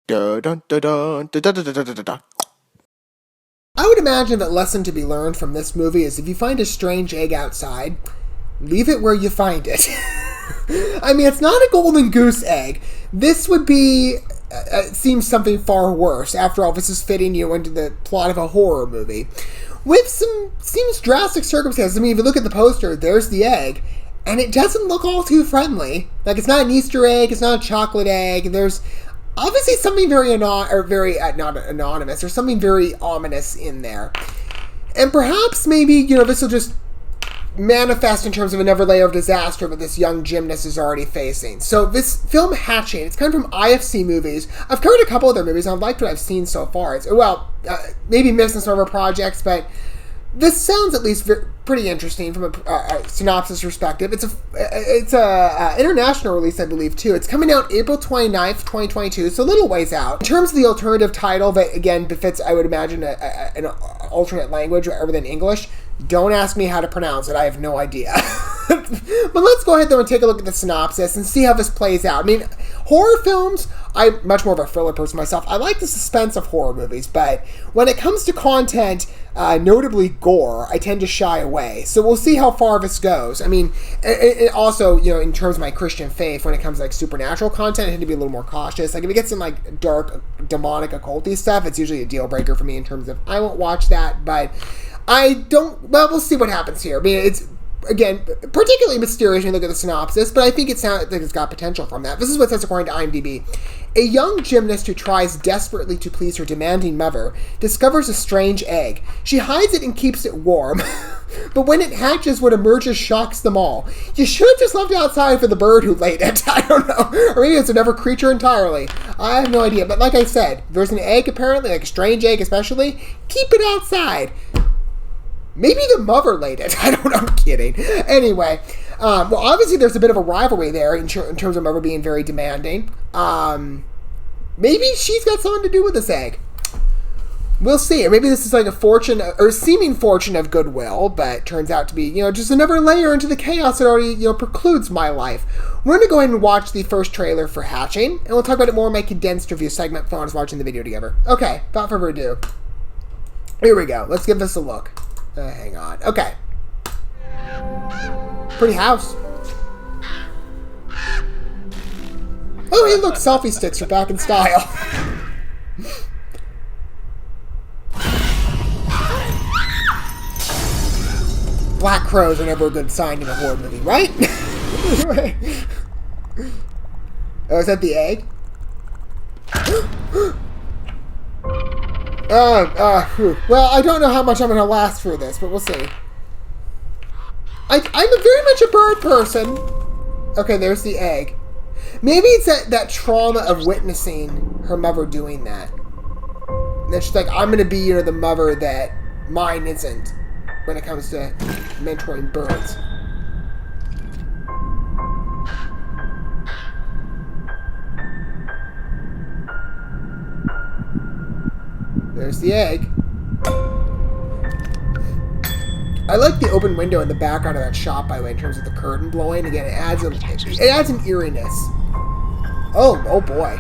Dun, dun, dun, dun, dun, dun, dun, dun, dun, dun. I would imagine that lesson to be learned from this movie is if you find a strange egg outside, leave it where you find it. I mean, it's not a golden goose egg. This would be, seems something far worse. After all, this is fitting you into the plot of a horror movie. With some, seems drastic circumstances. I mean, if you look at the poster, there's the egg, and it doesn't look all too friendly. Like, it's not an Easter egg, it's not a chocolate egg, there's obviously something very not anonymous, or something very ominous in there. And perhaps maybe, this will just manifest in terms of another layer of disaster that this young gymnast is already facing. So this film Hatching, it's come from IFC Movies. I've covered a couple of their movies, and I've liked what I've seen so far. It's, maybe missing some of our projects, but this sounds at least pretty interesting from a synopsis perspective. It's a international release, I believe, too. It's coming out April 29th, 2022, so a little ways out. In terms of the alternative title that, again, befits, I would imagine, an alternate language other than English, don't ask me how to pronounce it. I have no idea. But let's go ahead, though, and take a look at the synopsis and see how this plays out. I mean, horror films, I'm much more of a thriller person myself. I like the suspense of horror movies, but when it comes to content, notably gore, I tend to shy away. So we'll see how far this goes. I mean, it also, in terms of my Christian faith, when it comes to, like, supernatural content, I tend to be a little more cautious. Like, if it gets some, like, dark, demonic, occulty stuff, it's usually a deal breaker for me in terms of, I won't watch that, but we'll see what happens here. I mean, it's, again, particularly mysterious when you look at the synopsis, but I think it sounds like it's got potential from that. This is what it says according to IMDb. A young gymnast who tries desperately to please her demanding mother discovers a strange egg. She hides it and keeps it warm. But when it hatches, what emerges shocks them all. You should have just left it outside for the bird who laid it. I don't know. Or maybe it's another creature entirely. I have no idea. But like I said, there's an egg apparently, like a strange egg especially. Keep it outside. Maybe the mother laid it. I don't know. I'm kidding. Anyway, well, obviously there's a bit of a rivalry there in terms of mother being very demanding. Maybe she's got something to do with this egg. We'll see. Or maybe this is like a fortune, or seeming fortune of goodwill, but turns out to be, just another layer into the chaos that already, precludes my life. We're going to go ahead and watch the first trailer for Hatching, and we'll talk about it more in my condensed review segment for us watching the video together. Okay, without further ado. Here we go. Let's give this a look. Hang on. Okay. Pretty house. Oh, hey, look, selfie sticks are back in style. Black crows are never a good sign in a horror movie, right? Oh, is that the egg? Well, I don't know how much I'm going to last through this, but we'll see. I'm very much a bird person. Okay, there's the egg. Maybe it's that trauma of witnessing her mother doing that. And then she's like, I'm going to be, the mother that mine isn't when it comes to mentoring birds. There's the egg. I like the open window in the background of that shot, by the way, in terms of the curtain blowing. Again, it adds an eeriness. Oh boy.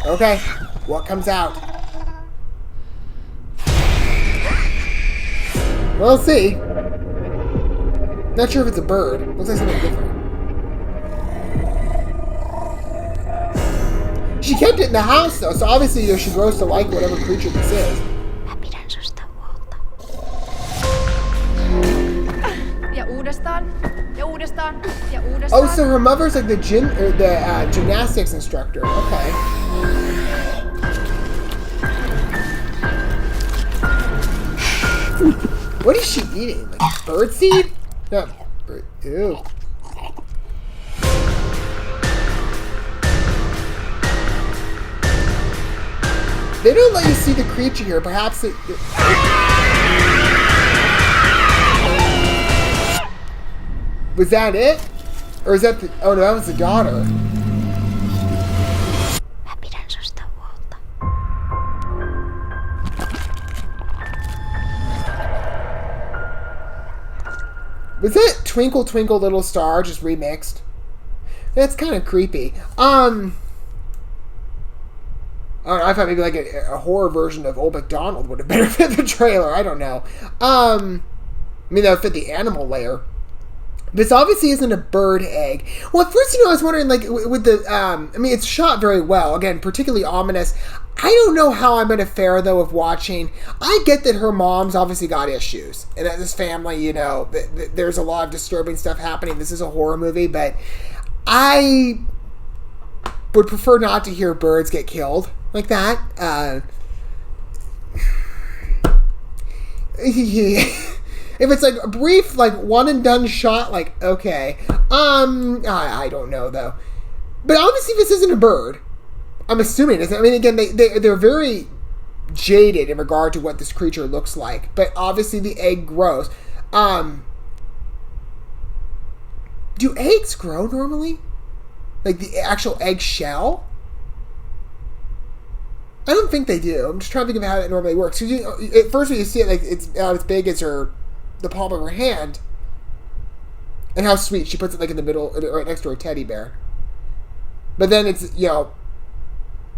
Okay, what comes out? We'll see. Not sure if it's a bird. Looks like something different. She kept it in the house, though, so obviously she grows to like whatever creature this is. Oh, so her mother's like the gymnastics instructor. Okay. What is she eating? Like birdseed? No. Ew. They don't let you see the creature here. Perhaps it... Was that it? Or is that the... Oh, no, that was the daughter. Was that Twinkle Twinkle Little Star just remixed. That's kind of creepy. I thought maybe like a horror version of Old MacDonald would have better fit the trailer. I don't know. I mean, that would fit the animal layer. This obviously isn't a bird egg. Well, at first, I was wondering, like, with the, I mean, it's shot very well. Again, particularly ominous. I don't know how I'm going to fare, though, of watching. I get that her mom's obviously got issues. And that this family, there's a lot of disturbing stuff happening. This is a horror movie, but I would prefer not to hear birds get killed like that. If it's like a brief, like one and done shot, like, okay. I don't know though. But obviously this isn't a bird. I'm assuming it. I mean, again, they're very jaded in regard to what this creature looks like. But obviously the egg grows. Do eggs grow normally? Like the actual egg shell? I don't think they do. I'm just trying to think of how that normally works. At first when you see it, like it's not as big as the palm of her hand, and how sweet she puts it like in the middle, right next to her teddy bear. But then it's not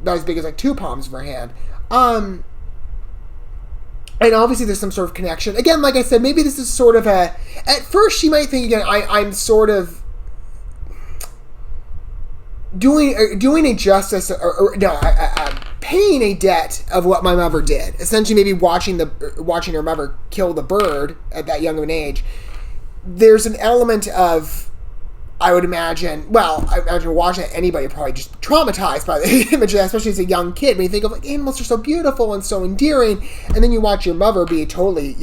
as big as like two palms of her hand. And obviously there's some sort of connection. Again, like I said, maybe this is sort of a. At first, she might think again, I'm sort of doing a justice paying a debt of what my mother did. Essentially, maybe watching her mother kill the bird at that young of an age. There's an element of, I would imagine, watching anybody probably just traumatized by the image of that, especially as a young kid. When you think of like animals are so beautiful and so endearing, and then you watch your mother be totally,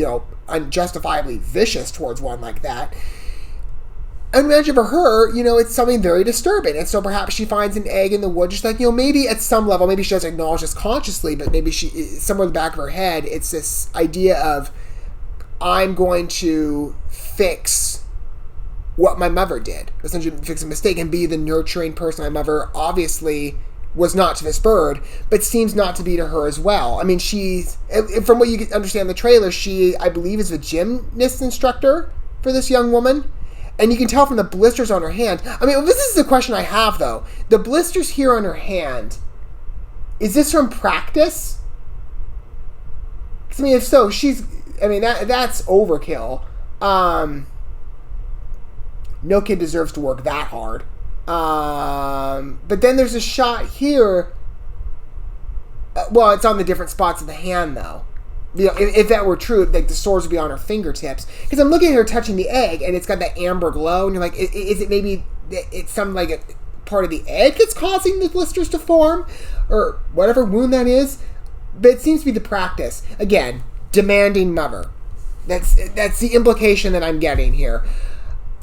unjustifiably vicious towards one like that. I imagine for her, it's something very disturbing. And so perhaps she finds an egg in the wood, just like, maybe at some level, maybe she doesn't acknowledge this consciously, but maybe somewhere in the back of her head, it's this idea of, I'm going to fix what my mother did. Essentially fix a mistake and be the nurturing person my mother obviously was not to this bird, but seems not to be to her as well. I mean, from what you can understand in the trailer, she, I believe, is a gymnast instructor for this young woman. And you can tell from the blisters on her hand. I mean, this is the question I have, though. The blisters here on her hand, is this from practice? Because, I mean, if so, that's overkill. No kid deserves to work that hard. But then there's a shot here. It's on the different spots of the hand, though. If that were true, like the sores would be on her fingertips. Because I'm looking at her touching the egg, and it's got that amber glow, and you're like, is it maybe it's some like a part of the egg that's causing the blisters to form, or whatever wound that is? But it seems to be the practice. Again, demanding mother. That's the implication that I'm getting here.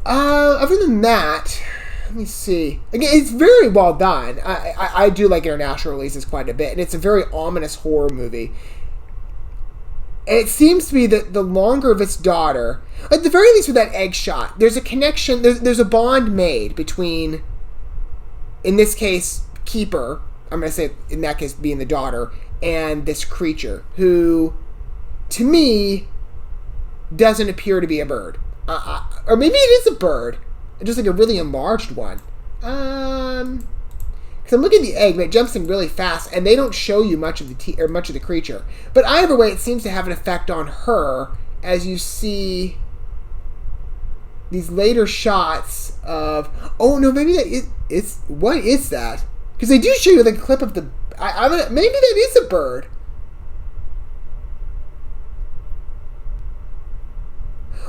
Other than that, let me see. Again, it's very well done. I do like international releases quite a bit, and it's a very ominous horror movie. And it seems to be that the longer of its daughter, at the very least with that egg shot, there's a connection, there's a bond made between, in this case, Keeper, I'm going to say in that case being the daughter, and this creature, who, to me, doesn't appear to be a bird. Or maybe it is a bird, just like a really enlarged one. Because I'm looking at the egg, and it jumps in really fast, and they don't show you much of the creature. But either way, it seems to have an effect on her as you see these later shots of. Oh no, maybe it's what is that? Because they do show you the clip of the. Maybe that is a bird.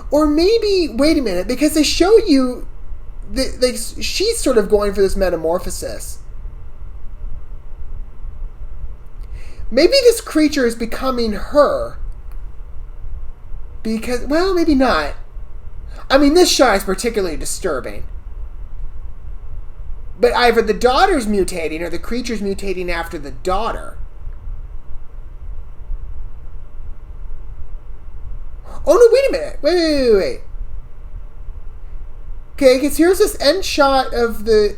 Or maybe wait a minute, because they show you she's sort of going for this metamorphosis. Maybe this creature is becoming her. Because, well, maybe not. I mean, this shot is particularly disturbing. But either the daughter's mutating or the creature's mutating after the daughter. Oh, no, wait a minute. Wait. Okay, because here's this end shot of the...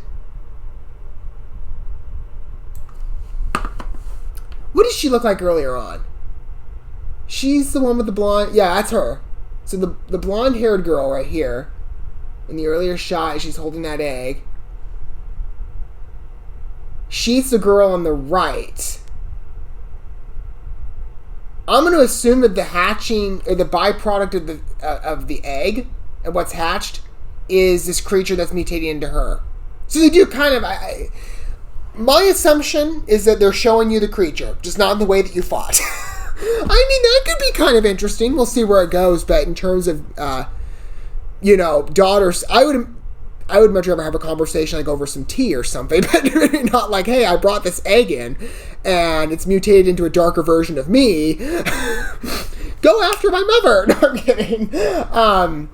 What did she look like earlier on? She's the one with the blonde... Yeah, that's her. So the blonde-haired girl right here. in the earlier shot, she's holding that egg. She's the girl on the right. I'm going to assume that the hatching, or the byproduct of the egg, and what's hatched, is this creature that's mutating into her. So they do kind of... my assumption is that they're showing you the creature, just not in the way that you fought. I mean, that could be kind of interesting. We'll see where it goes, but in terms of, daughters, I would much rather have a conversation like over some tea or something, but not like, hey, I brought this egg in, and it's mutated into a darker version of me. Go after my mother. No, I'm kidding.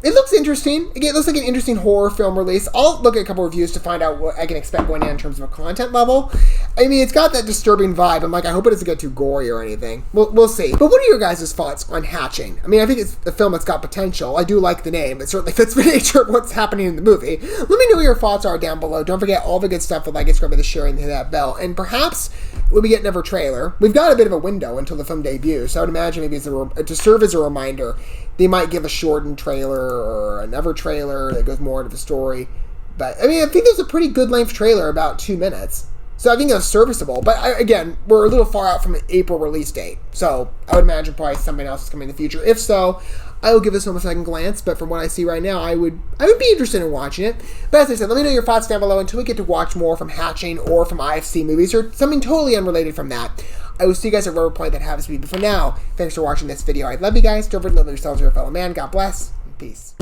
It looks interesting. Again, it looks like an interesting horror film release. I'll look at a couple reviews to find out what I can expect going in terms of a content level. I mean, it's got that disturbing vibe. I'm like, I hope it doesn't get too gory or anything. We'll see. But what are your guys' thoughts on Hatching? I mean, I think it's a film that's got potential. I do like the name. It certainly fits the nature of what's happening in the movie. Let me know what your thoughts are down below. Don't forget all the good stuff with like, subscribe, the sharing, hit that bell. And perhaps when we get another trailer, we've got a bit of a window until the film debuts. So I would imagine maybe to serve as a reminder, they might give a shortened trailer or another trailer that goes more into the story. But, I mean, I think there's a pretty good length trailer, about 2 minutes. So I think that's serviceable. But, again, we're a little far out from an April release date. So I would imagine probably something else is coming in the future. If so, I will give this one a second glance. But from what I see right now, I would be interested in watching it. But as I said, let me know your thoughts down below until we get to watch more from Hatching or from IFC movies or something totally unrelated from that. I will see you guys at whatever point that happens to be. But for now, thanks for watching this video. I love you guys. Don't forget to love yourselves or your fellow man. God bless. And peace.